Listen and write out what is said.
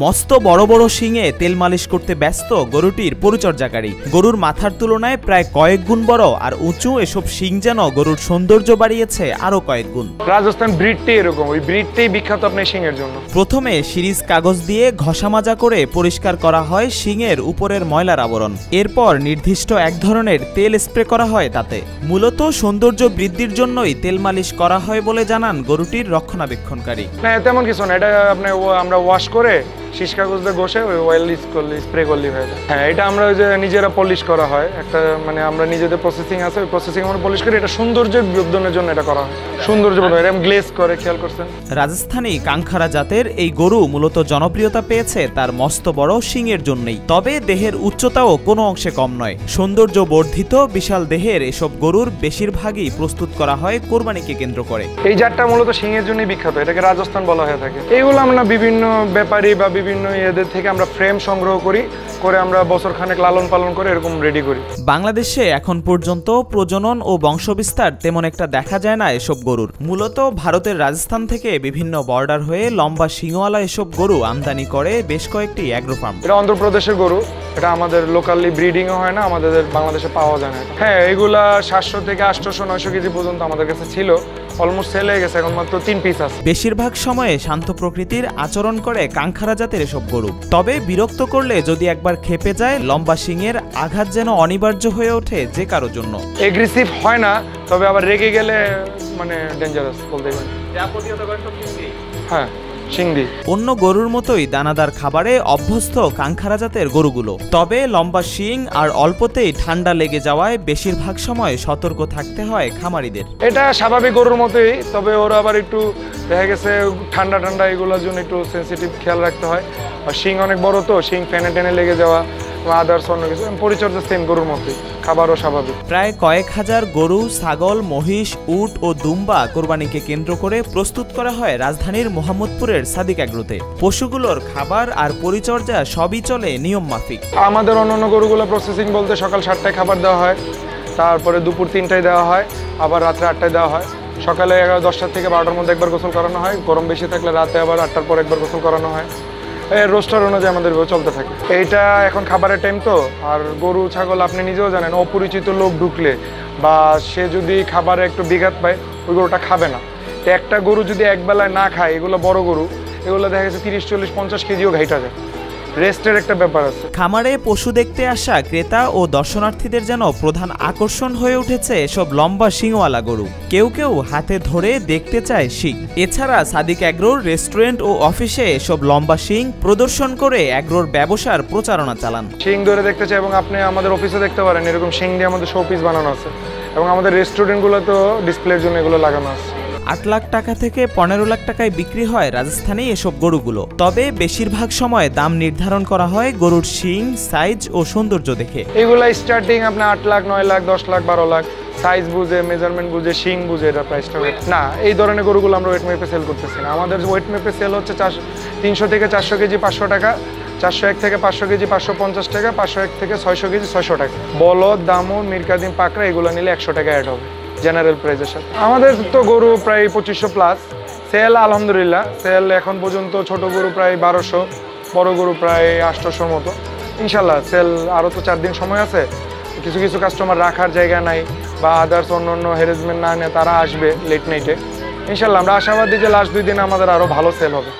মস্ত বড় বড় শিঙে তেল মালিশ করতে ব্যস্ত গরুটির পরিচর্যাকারী। গরুর মাথার তুলনায় প্রায় কয়েক গুণ বড় আর উঁচু এসব শিং যেন গরুর সৌন্দর্য বাড়িয়েছে আরো কয়েক গুণ। রাজস্থান ব্রিডটাই এরকম, ওই ব্রিডটাই বিখ্যাত আপনার শিঙের জন্য। প্রথমে সিরিজ কাগজ দিয়ে ঘষা মাজা করে পরিষ্কার করা হয় শিঙের উপরের ময়লার আবরণ। এরপর নির্দিষ্ট এক ধরনের তেল স্প্রে করা হয় তাতে। মূলত সৌন্দর্য বৃদ্ধির জন্যই তেল মালিশ করা হয় বলে জানান গরুটির রক্ষণাবেক্ষণকারী। না তেমন কিছু না, এটা আপনি আমরা ওয়াশ করে শীষ কাগজ দিয়ে ঘষে ওই অয়েল স্প্রে করলেই হয়ে যায়। হ্যাঁ, এটা আমরা ওই যে নিজেরা পলিশ করা হয়, একটা মানে আমরা নিজেদের প্রসেসিং আছে, ওই প্রসেসিং আমরা পলিশ করি। এটা সৌন্দর্যের বর্ধনের জন্য এটা করা হয়, সৌন্দর্য বর্ধন। এরকম গ্লেজ করে, খেয়াল করছেন? রাজস্থানী কাঙ্খারা জাতের এই গরু মূলত জনপ্রিয়তা পেয়েছে তার মস্ত বড় শিংয়ের জন্যই। তবে দেহের উচ্চতাও কোনো অংশে কম নয়। সৌন্দর্য বর্ধিত বিশাল দেহের এসব গরুর বেশিরভাগই প্রস্তুত করা হয় কোরবানিকে কেন্দ্র করে। এই জাতটা মূলত শিংয়ের জন্যই বিখ্যাত, এটাকে রাজস্থান বলা হয়ে থাকে। এইগুলো আমরা বিভিন্ন ব্যাপারী বা বিভিন্ন এদের থেকে আমরা ফ্রেম সংগ্রহ করি, করে আমরা বছরখানেক লালন পালন করে এরকম রেডি করি। বাংলাদেশে এখন পর্যন্ত প্রজনন ও বংশবিস্তার তেমন একটা দেখা যায় না এসব গরুর। মূলত ভারতের রাজস্থান থেকে বিভিন্ন বর্ডার হয়ে লম্বা শিংওয়ালা এসব গরু আমদানি করে বেশ কয়েকটি অ্যাগ্রো ফার্ম। এটা অন্ধ্রপ্রদেশের গরু, এটা আমাদের লোকালি ব্রিডিংও হয় না, আমাদের বাংলাদেশে পাওয়া যায় না। হ্যাঁ, এগুলা 700 থেকে 800-900 কেজি পর্যন্ত আমাদের কাছে ছিল, অলমোস্ট সেল হয়ে গেছে, এখন মাত্র 3 পিস আছে। বেশিরভাগ সময়ে শান্ত প্রকৃতির আচরণ করে কাঙ্খারা জাতের এসব গরু। তবে বিরক্ত করলে যদি একবার খেপে যায়, লম্বা শিংয়ের আঘাত যেন অনিবার্য হয়ে ওঠে যে কারোর জন্য। এগ্রেসিভ হয় না, তবে আবার রেগে গেলে মানে ডেঞ্জারাস বলতে পারেন। হ্যাঁ, শিংদি অন্য গরুর মতোই দানাদার খাবারে অভ্যস্ত কাঙ্খারা জাতের গরুগুলো। তবে লম্বা শিং আর অল্পতেই ঠান্ডা লেগে যাওয়ায় বেশিরভাগ সময় সতর্ক থাকতে হয় খামারিদের। এটা স্বাভাবিক গরুর মতোই, তবে ওরা আবার একটু দেখা গেছে ঠান্ডা এগুলোর জন্য একটু সেন্সিটিভ খেয়াল রাখতে হয়। আর শিং অনেক বড়, তো শিং টেনে লেগে যাওয়া আদার্স অন্য কিছু পরিচর্যা সেম গরুর মতোই, খাবারও স্বাভাবিক। প্রায় কয়েক হাজার গরু, ছাগল, মহিষ, উট ও দুম্বা কোরবানিকে কেন্দ্র করে প্রস্তুত করা হয় রাজধানীর মোহাম্মদপুরের সাদিক এগ্রোতে। পশুগুলোর খাবার আর পরিচর্যা সবই চলে নিয়ম মাফিক। আমাদের অন্যান্য গরুগুলো প্রসেসিং বলতে সকাল 7টায় খাবার দেওয়া হয়, তারপরে দুপুর 3টায় দেওয়া হয়, আবার রাত্রে 8টায় দেওয়া হয়। সকালে 10টা থেকে 12টার মধ্যে একবার গোসল করানো হয়, গরম বেশি থাকলে রাতে আবার 8টার পর একবার গোসল করানো হয়। রোস্টার অনুযায়ী আমাদের চলতে থাকে। এইটা এখন খাবারের টাইম তো, আর গরু ছাগল আপনি নিজেও জানেন, অপরিচিত লোক ঢুকলে বা সে যদি খাবারে একটু বিঘাত পায়, ওই গরুটা খাবে না। তো একটা গরু যদি একবেলায় না খায়, এগুলো বড় গরু, এগুলো দেখা গেছে 30, 40, 50 কেজিও ঘাইটা যায়। রেস্টের একটা ব্যাপার আছে। খামারে পশু দেখতে আসা ক্রেতা ও দর্শনার্থীদের যেন প্রধান আকর্ষণ হয়ে উঠেছে এসব লম্বা শিংওয়ালা গরু। কেউ কেউ হাতে ধরে দেখতে চায় শিং। এছাড়া সাদিক এগ্রোর রেস্টুরেন্ট ও অফিসে এসব লম্বা শিং প্রদর্শন করে এগ্রোর ব্যবসার প্রচারণা চালান। শিং ধরে দেখতে চাই, এবং আপনি আমাদের অফিসে দেখতে পারেন, এরকম শিং দিয়ে আমাদের শোপিস বানানো আছে, এবং আমাদের রেস্টুরেন্টগুলোতেও ডিসপ্লের জন্য এগুলো লাগানো আছে। 8 লাখ টাকা থেকে 15 লাখ টাকায় বিক্রি হয় রাজস্থানে এসব গরুগুলো। তবে বেশিরভাগ সময় দাম নির্ধারণ করা হয় গরুর শিং, সাইজ ও সৌন্দর্য দেখে। এগুলো স্টার্টিং আপনার 8 লাখ, 9 লাখ, 10 লাখ, 12 লাখ, সাইজ বুঝে, মেজারমেন্ট বুঝে, শিং বুঝে এটা প্রাইসটা। না, এই ধরনের গরুগুলো আমরা ওয়েট মেপে সেল করতেছি না। আমাদের ওয়েট মেপে সেল হচ্ছে 300 থেকে 400 কেজি 500 টাকা, 401 থেকে 500 কেজি 550 টাকা, 501 থেকে 600 কেজি 600 টাকা। বলদ, দামুর, মিরকাদিম, পাকড়া এগুলো নিলে 100 টাকা অ্যাড হবে জেনারেল প্রাইসের সাথে। আমাদের তো গরু প্রায় 2500 প্লাস সেল, আলহামদুলিল্লাহ। সেল এখন পর্যন্ত ছোট গরু প্রায় 1200, বড় গরু প্রায় 800 মতো। ইনশাল্লাহ সেল আরও তো 4 দিন সময় আছে। কিছু কিছু কাস্টমার রাখার জায়গা নাই বা আদার্স অন্য হ্যারাসমেন্ট না নিয়ে তারা আসবে লেট নাইটে। ইনশাল্লাহ আমরা আশাবাদী যে লাস্ট 2 দিনে আমাদের আরও ভালো সেল হবে।